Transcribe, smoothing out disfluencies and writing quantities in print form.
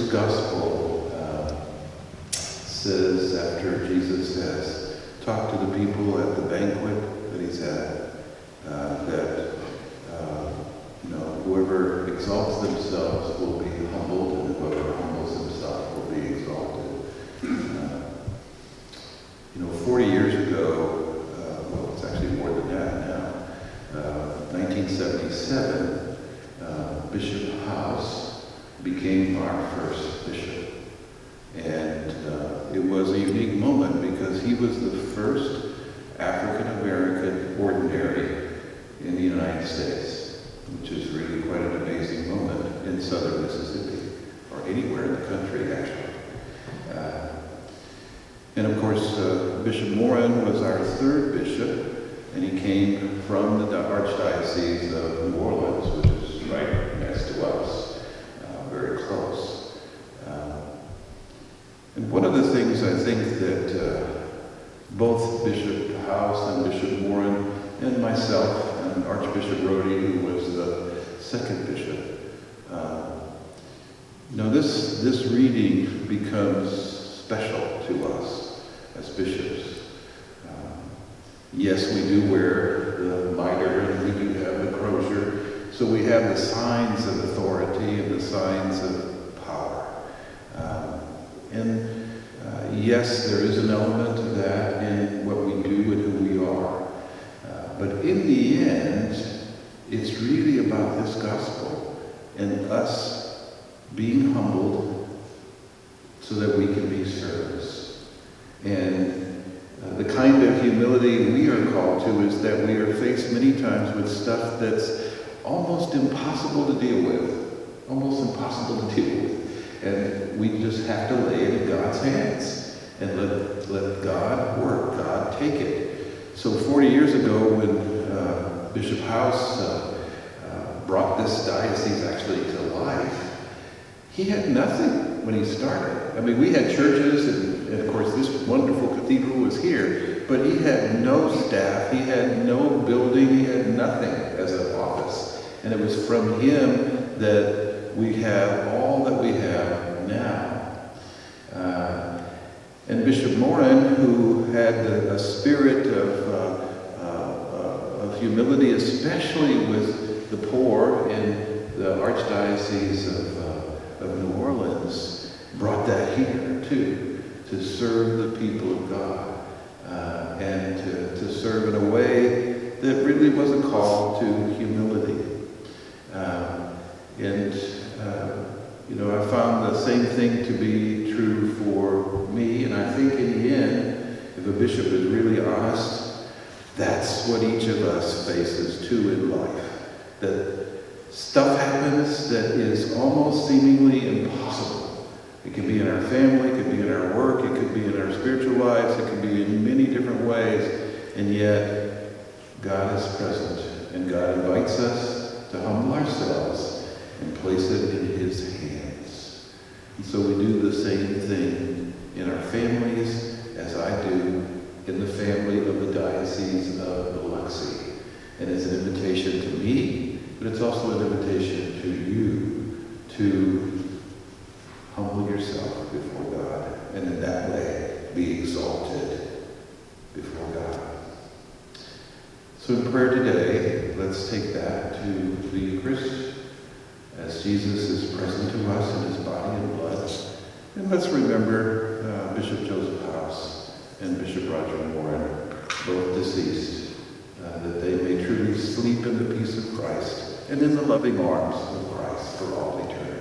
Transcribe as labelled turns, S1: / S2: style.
S1: Luke's Gospel says, after Jesus has talked to the people at the banquet that he's at, that whoever exalts themselves will be humbled, and whoever humbles himself will be exalted. 40 years ago, well, it's actually more than that now, 1977, Bishop House became our first bishop. And it was a unique moment because he was the first African-American ordinary in the United States, which is really quite an amazing moment in southern Mississippi, or anywhere in the country, actually. And of course, Bishop Morin was our third bishop, and he came from the Archdiocese of New Orleans, which is right next to us, very close. And one of the things I think that both Bishop House and Bishop Morin and myself and Archbishop Rhodey, who was the second bishop, this reading becomes special to us as bishops. Yes, we do wear the mitre and we do have the crozier, so we have the signs of authority and the signs of power. Yes, there is an element of that in what we do and who we are. But in the end, it's really about this gospel and us being humbled so that we can be servants. And the kind of humility we are called to is that we are faced many times with stuff that's almost impossible to deal with. Almost impossible to deal with. And we just have to lay it in God's hands and let God work, God take it. So 40 years ago when Bishop House brought this diocese actually to life, he had nothing when he started. I mean, we had churches, and of course this wonderful cathedral was here, but he had no staff, he had no building, he had nothing as an office. And it was from him that we have all that we have now. And Bishop Morin, who had a spirit of humility, especially with the poor in the Archdiocese of New Orleans, brought that here too, to serve the people of God, and to serve in a way that really was a call to humility. I found the same thing to be true for me, and I think in the end, if a bishop is really honest, that's what each of us faces too in life. That stuff happens that is almost seemingly impossible. It can be in our family, it could be in our work, it could be in our spiritual lives, it could be in many different ways, and yet God is present, and God invites us to humble ourselves and place it in His hands. And so we do the same thing in our families as I do in the family of the Diocese of Biloxi. And it's an invitation to me, but it's also an invitation to you to humble yourself before God, and in that way be exalted before God. So in prayer today, let's take that to the Eucharist as Jesus is present to us in His body and blood. And let's remember Bishop Joseph House and Bishop Roger Morin, both deceased, that they may truly sleep in the peace of Christ and in the loving arms of Christ for all eternity.